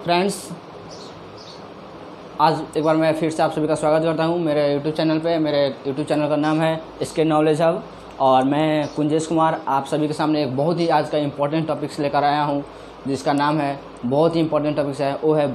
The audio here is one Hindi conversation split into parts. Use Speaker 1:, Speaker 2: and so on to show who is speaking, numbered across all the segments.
Speaker 1: फ्रेंड्स, आज एक बार मैं फिर से आप सभी का स्वागत करता हूं मेरे यूट्यूब चैनल पे। मेरे यूट्यूब चैनल का नाम है इसके नॉलेज हब और मैं कुंजेश कुमार आप सभी के सामने एक बहुत ही आज का इम्पोर्टेंट टॉपिक्स लेकर आया हूं, जिसका नाम है, बहुत ही इंपॉर्टेंट टॉपिक्स है, वो है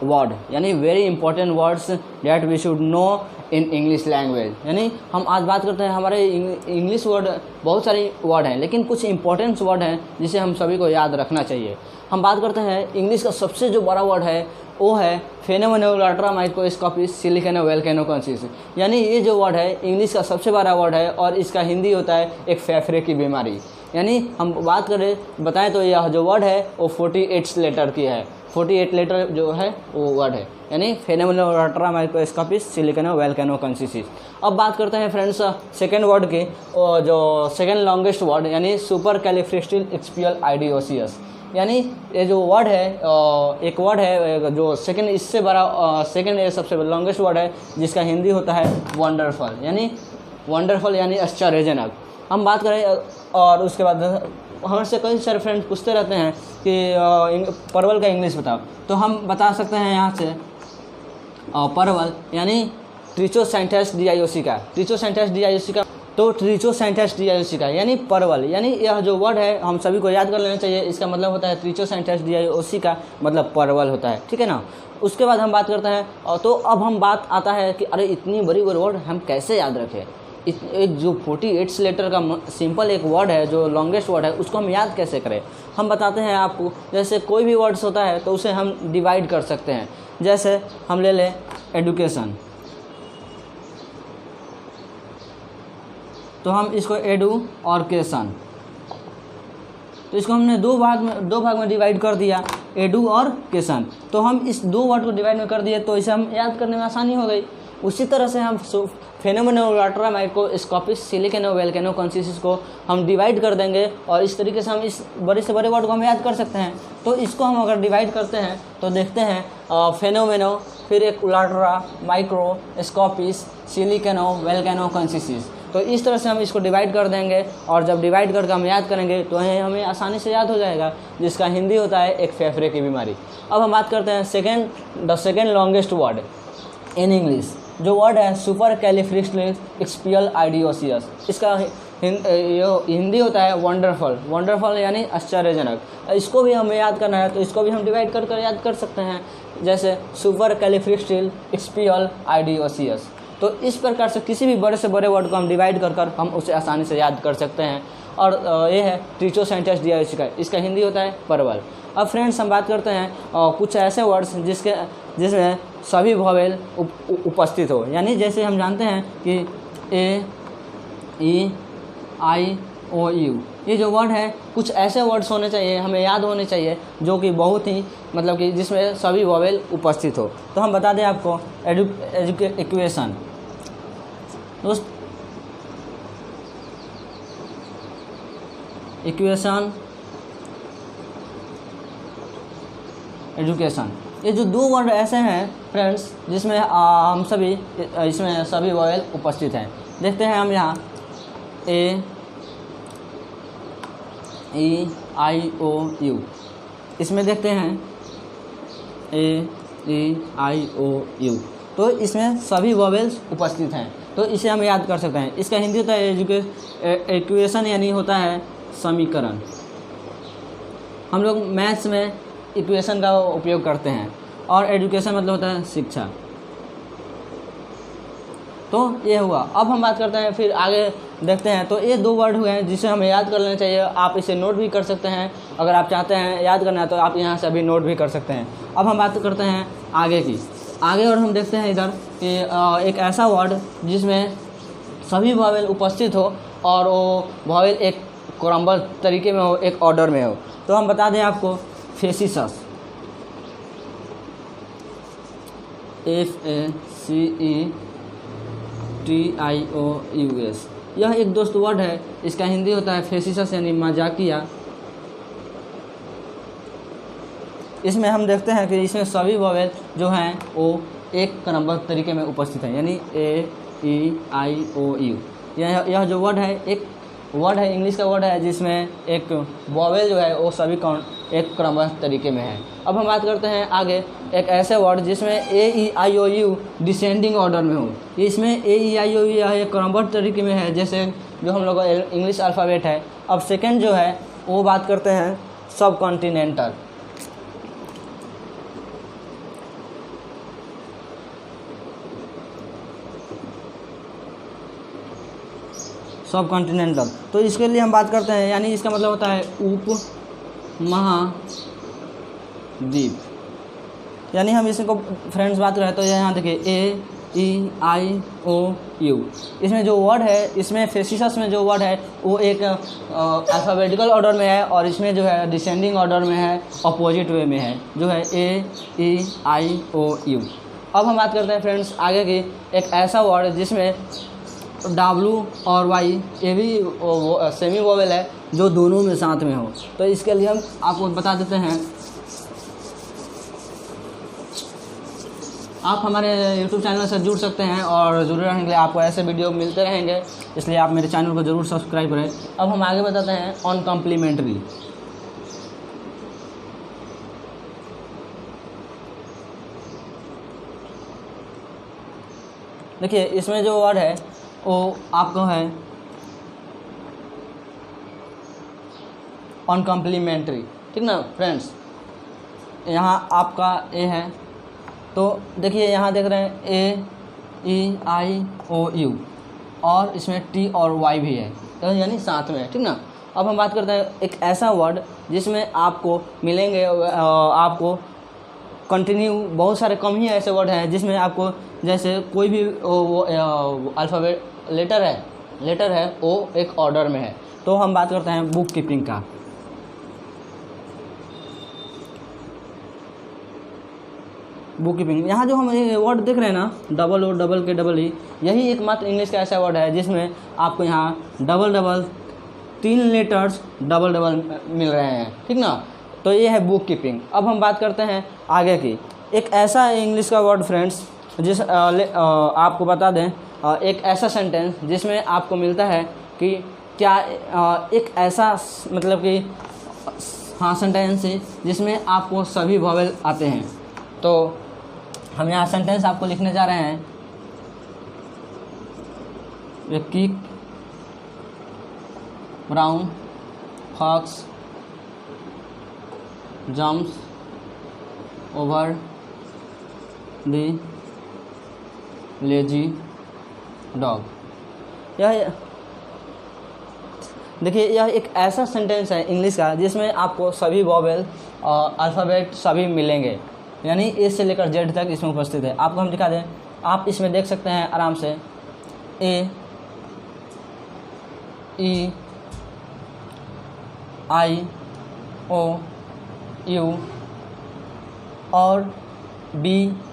Speaker 1: वर्ड, यानी very important words that we should know in English language. यानी हम आज बात करते हैं हमारे इंग्लिश वर्ड, बहुत सारे वर्ड हैं लेकिन कुछ इंपॉर्टेंट वर्ड हैं जिसे हम सभी को याद रखना चाहिए। हम बात करते हैं इंग्लिश का सबसे जो बड़ा वर्ड है वो है फेनोमेनोलैट्रा माइक्रोस्कोपिस सिलिकन वेल्केनोकॉन्सिस। यानी ये जो वर्ड है इंग्लिश का सबसे बड़ा वर्ड है और इसका हिंदी होता है एक फेफड़े की बीमारी। यानी हम बात करें बताएं तो यह जो वर्ड है वो 48 लेटर की है, 48 लेटर जो है वो वर्ड है, यानी फेनोमेनोलैट्रा माइक्रोस्कोपिस सिलिकन वेल्केनोकॉन्सिस। अब बात करते हैं फ्रेंड्स सेकेंड वर्ड की, जो सेकेंड लॉन्गेस्ट वर्ड यानी सुपर कैलिफ्रैक्टिलोक्स्पियलिडीओसियस। यानी ये जो वर्ड है एक वर्ड है जो सेकंड, इससे बड़ा सेकंड ये सबसे लॉन्गेस्ट वर्ड है जिसका हिंदी होता है वंडरफुल। यानी वंडरफुल यानी आश्चर्यजनक। हम बात करें और उसके बाद हमसे कई सारे फ्रेंड्स पूछते रहते हैं कि परवल का इंग्लिश बताओ, तो हम बता सकते हैं यहाँ से परवल यानी ट्रिचोसैंथस डिआईओसिका, ट्रिचोसैंथस डिआईओसिका, तो ट्रिचोसैंथस डिआईओसिका यानी परवल। यानी यह जो वर्ड है हम सभी को याद कर लेना चाहिए, इसका मतलब होता है ट्रिचोसैंथस डिआईओसिका, मतलब परवल होता है, ठीक है ना। उसके बाद हम बात करते हैं और तो अब हम बात आता है कि अरे इतनी बड़ी वर्ड हम कैसे याद रखें। एक जो 48 लेटर का सिंपल एक वर्ड है जो लॉन्गेस्ट वर्ड है उसको हम याद कैसे करें। हम बताते हैं आपको, जैसे कोई भी वर्ड्स होता है तो उसे हम डिवाइड कर सकते हैं। जैसे हम ले लें एडुकेशन, तो हम इसको एडू और केशन, तो इसको हमने दो भाग में डिवाइड कर दिया, एडू और केशन। तो हम इस दो वर्ड को डिवाइड में कर दिए तो इसे हम याद करने में आसानी हो गई। उसी तरह से हम फेनोमेनोलैट्रा माइक्रोस्कोपिस सिलिकन वेल्केनोकॉन्सिस को हम डिवाइड कर देंगे और इस तरीके से हम इस बड़े से बड़े वर्ड को हम याद कर सकते हैं। तो इसको हम अगर डिवाइड करते हैं तो देखते हैं फेनोमेनो, फिर एक लैट्रा माइक्रोस्कोपिस सिलिकनो वेल्केनोकॉन्सिस। तो इस तरह से हम इसको डिवाइड कर देंगे और जब डिवाइड करके हम याद करेंगे तो हमें आसानी से याद हो जाएगा, जिसका हिंदी होता है एक फेफड़े की बीमारी। अब हम बात करते हैं the second longest word in English, जो वर्ड है सुपर कैलिफ्रैक्टिलोक्स्पियलिडीओसिस। इसका हिंदी होता है वंडरफुल, वंडरफुल यानी आश्चर्यजनक। इसको भी हमें याद करना है तो इसको भी हम डिवाइड कर याद कर सकते हैं, जैसे सुपर कैलिफ्रैक्टिलोक्स्पियलिडीओसिस। तो इस प्रकार से किसी भी बड़े से बड़े वर्ड को हम डिवाइड कर हम उसे आसानी से याद कर सकते हैं। और ये है ट्रिचोसैंथस डिआईओसिका, इसका हिंदी होता है परवल। अब फ्रेंड्स हम बात करते हैं कुछ ऐसे वर्ड्स जिसमें सभी वोवेल उपस्थित हो। यानी जैसे हम जानते हैं कि ए, ई, आई, ओ, यू, ये जो वर्ड है कुछ ऐसे वर्ड्स होने चाहिए, हमें याद होने चाहिए जो कि बहुत ही मतलब कि जिसमें सभी वोवेल उपस्थित हो। तो हम बता दें आपको इक्वेशन, दोस्त इक्वेशन, एजुकेशन, ये जो दो वर्ड ऐसे हैं फ्रेंड्स जिसमें हम सभी इसमें सभी वोवेल उपस्थित हैं। देखते हैं हम यहाँ ए, ई, आई, ओ, यू, इसमें देखते हैं ए, ई, आई, ओ, यू, तो इसमें सभी वोवेल्स उपस्थित हैं। तो इसे हम याद कर सकते हैं। इसका हिंदी होता है इक्वेशन, यानी होता है समीकरण। हम लोग मैथ्स में इक्वेशन का उपयोग करते हैं और एजुकेशन मतलब होता है शिक्षा। तो ये हुआ। अब हम बात करते हैं फिर आगे देखते हैं। तो ये दो वर्ड हुए हैं जिसे हमें याद कर लेना चाहिए। आप इसे नोट भी कर सकते हैं, अगर आप चाहते हैं याद करना है तो आप यहाँ से अभी नोट भी कर सकते हैं। अब हम बात करते हैं आगे की, आगे और हम देखते हैं इधर कि एक ऐसा वर्ड जिसमें सभी वोवेल उपस्थित हो और वो वोवेल एक क्रमबद्ध तरीके में हो, एक ऑर्डर में हो। तो हम बता दें आपको फेसिसस, FACETIOUS, यह एक दोस्त वर्ड है। इसका हिंदी होता है फेसिसस यानी मजाकिया। इसमें हम देखते हैं कि इसमें सभी वोवेल जो हैं वो एक क्रमबद्ध तरीके में उपस्थित हैं, यानी ए, ई, आई, ओ, यू। यह जो वर्ड है एक वर्ड है, इंग्लिश का वर्ड है जिसमें एक वोवेल जो है वो सभी एक क्रमबद्ध तरीके में है। अब हम बात करते हैं आगे एक ऐसे वर्ड जिसमें A-E-I-O-U डिसेंडिंग ऑर्डर में हो। इसमें A-E-I-O-U यह एक क्रमबद्ध तरीके में है, जैसे जो हम लोग का इंग्लिश अल्फ़ाबेट है। अब सेकेंड जो है वो बात करते हैं सब कॉन्टिनेंटल। सब कॉन्टिनेंटल, तो इसके लिए हम बात करते हैं, यानी इसका मतलब होता है उप महाद्वीप। यानी हम इसको फ्रेंड्स बात करें तो यहाँ देखिए A-E-I-O-U, इसमें जो वर्ड है, इसमें फेसिसस में जो वर्ड है वो एक अल्फ़ाबेटिकल ऑर्डर में है, और इसमें जो है डिसेंडिंग ऑर्डर में है, अपोजिट वे में है, जो है A-E-I-O-U। अब हम बात करते हैं फ्रेंड्स आगे की एक ऐसा वर्ड जिसमें W और Y ये भी सेमी वोवेल है, जो दोनों में साथ में हो। तो इसके लिए हम आपको बता देते हैं, आप हमारे YouTube चैनल से जुड़ सकते हैं और जुड़े रहने के लिए आपको ऐसे वीडियो मिलते रहेंगे, इसलिए आप मेरे चैनल को ज़रूर सब्सक्राइब करें। अब हम आगे बताते हैं ऑन कॉम्प्लीमेंट्री। देखिए इसमें जो वर्ड है वो आपको है ऑन कॉम्प्लीमेंट्री, ठीक ना फ्रेंड्स। यहाँ आपका ए है, तो देखिए यहाँ देख रहे हैं A-E-I-O-U, और इसमें T और Y भी है, तो यानी साथ में है, ठीक ना। अब हम बात करते हैं एक ऐसा वर्ड जिसमें आपको मिलेंगे आपको कंटिन्यू, बहुत सारे कम ही ऐसे वर्ड हैं जिसमें आपको जैसे कोई भी वो अल्फ़ाबेट लेटर है वो एक ऑर्डर में है। तो हम बात करते हैं बुक कीपिंग का। बुक कीपिंग, यहाँ जो हम ये वर्ड देख रहे हैं ना, डबल ओ डबल के डबल ई, यही एकमात्र इंग्लिश का ऐसा वर्ड है जिसमें आपको यहाँ डबल 3 लेटर्स डबल मिल रहे हैं, ठीक ना। तो ये है बुक कीपिंग। अब हम बात करते हैं आगे की एक ऐसा इंग्लिश का वर्ड फ्रेंड्स जिस आपको बता दें, एक ऐसा सेंटेंस जिसमें आपको मिलता है कि क्या एक ऐसा मतलब कि हाँ सेंटेंस है जिसमें आपको सभी वॉवेल आते हैं। तो हम यहाँ सेंटेंस आपको लिखने जा रहे हैं, a quick brown fox jumps over the lazy dog. यह देखिए यह एक ऐसा सेंटेंस है इंग्लिश का जिसमें आपको सभी वॉवेल अल्फ़ाबेट सभी मिलेंगे, यानी ए से लेकर जेड तक इसमें उपस्थित है। आपको हम दिखा दें, आप इसमें देख सकते हैं आराम से A-E-I-O-U और B-C-D,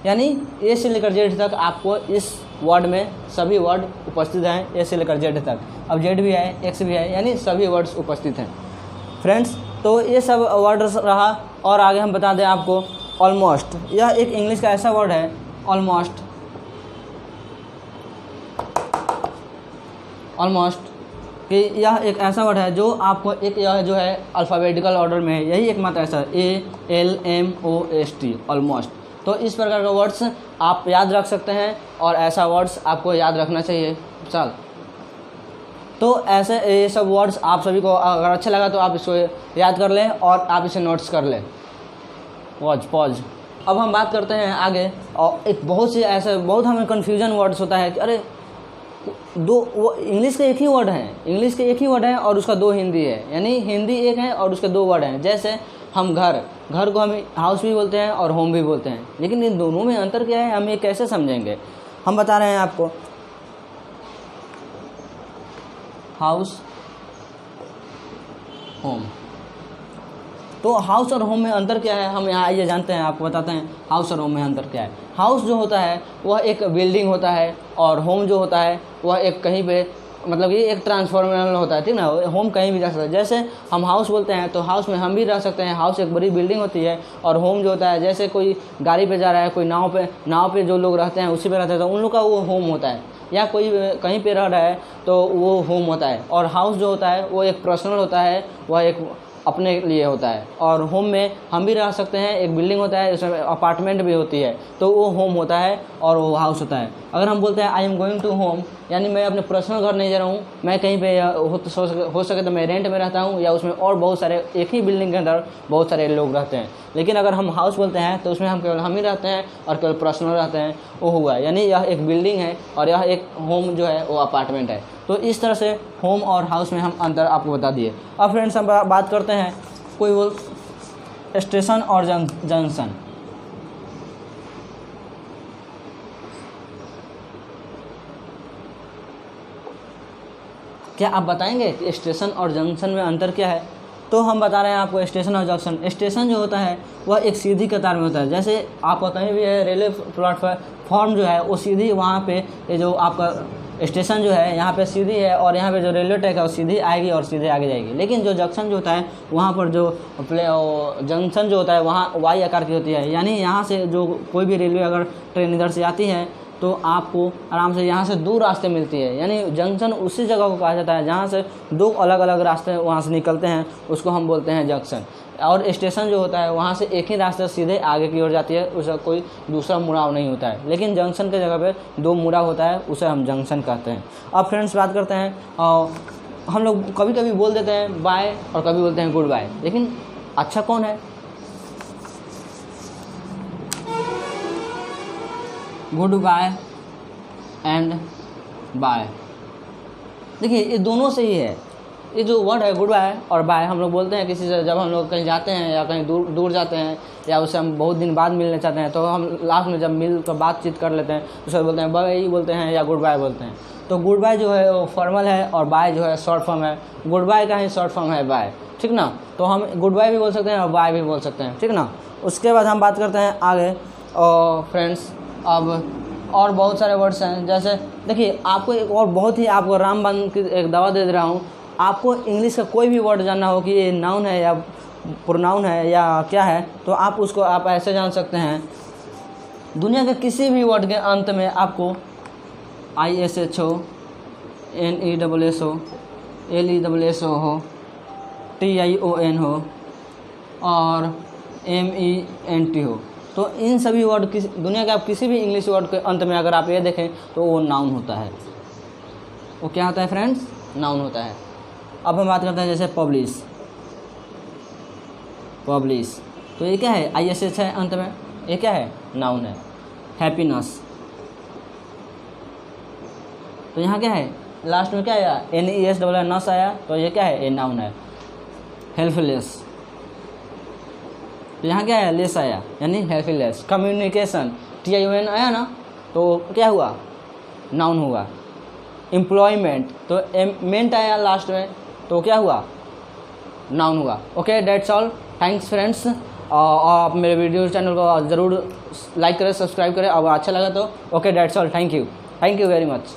Speaker 1: यानी ए से लेकर जेड तक आपको इस वर्ड में सभी वर्ड उपस्थित हैं, ए से लेकर जेड तक। अब जेड भी है, एक्स भी है, यानी सभी वर्ड्स उपस्थित हैं फ्रेंड्स। तो ये सब वर्ड रहा, और आगे हम बता दें आपको ऑलमोस्ट। यह एक इंग्लिश का ऐसा वर्ड है ऑलमोस्ट कि यह एक ऐसा वर्ड है जो आपको एक यह जो है अल्फ़ाबेटिकल ऑर्डर में है, यही एकमात्र ऐसा ALMOST ऑलमोस्ट। तो इस प्रकार का वर्ड्स आप याद रख सकते हैं, और ऐसा वर्ड्स आपको याद रखना चाहिए। चल, तो ऐसे ये सब वर्ड्स आप सभी को अगर अच्छा लगा तो आप इसको याद कर लें और आप इसे नोट्स कर लें। पॉज। अब हम बात करते हैं आगे, और एक बहुत से ऐसे बहुत हमें कन्फ्यूजन वर्ड्स होता है कि अरे दो वो इंग्लिश के एक ही वर्ड है और उसका दो हिंदी है, यानी हिंदी एक है और उसके दो वर्ड हैं। जैसे हम घर को हम हाउस भी बोलते हैं और होम भी बोलते हैं, लेकिन इन दोनों में अंतर क्या है, हम ये कैसे समझेंगे। हम बता रहे हैं आपको, हाउस होम। तो हाउस और होम में अंतर क्या है, हम यहाँ आइए जानते हैं, आपको बताते हैं हाउस और होम में अंतर क्या है। हाउस जो होता है वह एक बिल्डिंग होता है, और होम जो होता है वह एक कहीं पे मतलब ये एक ट्रांसफॉर्मेबल होता है, ठीक ना। होम कहीं भी जा सकता है, जैसे हम हाउस बोलते हैं तो हाउस में हम भी रह सकते हैं, हाउस एक बड़ी बिल्डिंग होती है। और होम जो होता है, जैसे कोई गाड़ी पे जा रहा है, कोई नाव पे जो लोग रहते हैं उसी पे रहते हैं, तो उन लोग का वो होम होता है। या कोई कहीं पे रह रहा है तो वो होम होता है। और हाउस जो होता है वो एक पर्सनल होता है, वह एक अपने लिए होता है। और होम में हम भी रह सकते हैं, एक बिल्डिंग होता है, उसमें अपार्टमेंट भी होती है, तो वो होम होता है और वो हाउस होता है। अगर हम बोलते हैं I am going to home, यानी मैं अपने पर्सनल घर नहीं जा रहा हूँ, मैं कहीं पे हो सके तो मैं रेंट में रहता हूँ, या उसमें और बहुत सारे एक ही बिल्डिंग के अंदर बहुत सारे लोग रहते हैं। लेकिन अगर हम हाउस बोलते हैं तो उसमें हम केवल हम ही रहते हैं और केवल पर्सनल रहते हैं, वो हुआ। यानी यह एक बिल्डिंग है और यह एक होम जो है वो अपार्टमेंट है। तो इस तरह से होम और हाउस में हम अंतर आपको बता दिए। अब फ्रेंड्स हम बात करते हैं कोई वो स्टेशन और जंक्शन। क्या आप बताएंगे कि स्टेशन और जंक्शन में अंतर क्या है? तो हम बता रहे हैं आपको स्टेशन और जंक्शन। स्टेशन जो होता है वह एक सीधी कतार में होता है। जैसे आप कहीं भी है रेलवे प्लेटफॉर्म जो है वो सीधी वहाँ पे, ये जो आपका स्टेशन जो है यहाँ पे सीधी है और यहाँ पे जो रेलवे ट्रैक है वो सीधी आएगी और सीधे आगे जाएगी। लेकिन जो जंक्शन जो होता है वहाँ पर जो जंक्शन जो होता है वहाँ वाई आकार की होती है। यानी यहाँ से जो कोई भी रेलवे अगर ट्रेन इधर से आती है तो आपको आराम से यहाँ से दो रास्ते मिलती है। यानी जंक्शन उसी जगह को कहा जाता है जहाँ से दो अलग अलग रास्ते वहाँ से निकलते हैं, उसको हम बोलते हैं जंक्शन। और स्टेशन जो होता है वहाँ से एक ही रास्ते सीधे आगे की ओर जाती है, उसका कोई दूसरा मुड़ाव नहीं होता है। लेकिन जंक्शन के जगह पे दो मुड़ाव होता है, उसे हम जंक्शन कहते हैं। अब फ्रेंड्स बात करते हैं, हम लोग कभी कभी बोल देते हैं बाय और कभी बोलते हैं गुड बाय, लेकिन अच्छा कौन है? गुड बाय एंड बाय, देखिए ये दोनों से ही है। ये जो वर्ड है गुड बाय और बाय हम लोग बोलते हैं किसी से, जब हम लोग कहीं जाते हैं या कहीं दूर जाते हैं या उससे हम बहुत दिन बाद मिलने चाहते हैं, तो हम लास्ट में जब मिल कर बातचीत कर लेते हैं उसको बोलते हैं बाय बोलते हैं या गुड बाय बोलते हैं। तो गुड बाय जो है वो फॉर्मल है और बाय जो है शॉर्ट फॉर्म है। गुड बाय का ही शॉर्ट फॉर्म है बाय, ठीक ना। तो हम गुड बाय भी बोल सकते हैं और बाय भी बोल सकते हैं, ठीक ना। उसके बाद हम बात करते हैं आगे। और फ्रेंड्स अब और बहुत सारे वर्ड्स हैं। जैसे देखिए आपको एक और बहुत ही आपको रामबाण की एक दवा दे रहा हूँ। आपको इंग्लिश का कोई भी वर्ड जानना हो कि ये नाउन है या प्रोनाउन है या क्या है, तो आप उसको आप ऐसे जान सकते हैं। दुनिया के किसी भी वर्ड के अंत में आपको ISHO, NESSO, LESSO हो, TION हो और MENT हो, तो इन सभी वर्ड दुनिया के आप किसी भी इंग्लिश वर्ड के अंत में अगर आप ये देखें तो वो नाउन होता है। वो क्या होता है फ्रेंड्स? नाउन होता है। अब हम बात करते हैं जैसे पब्लिश। तो ये क्या है? ISH है अंत में, ये क्या है? नाउन है। हैप्पीनेस, तो यहाँ क्या है? लास्ट में क्या आया? NES आया, तो ये क्या है? ये नाउन है। हेल्पलेस, तो यहाँ क्या है? लेस आया, यानी हेल्पलेस। कम्युनिकेशन, TION आया ना, तो क्या हुआ? नाउन हुआ। एम्प्लॉयमेंट, तो मेंट आया लास्ट में, तो क्या हुआ? नाउन हुआ। Okay, that's all. Thanks friends. और आप मेरे वीडियो चैनल को ज़रूर लाइक करें, सब्सक्राइब करें। अगर अच्छा लगा तो okay, that's all. Thank you very much.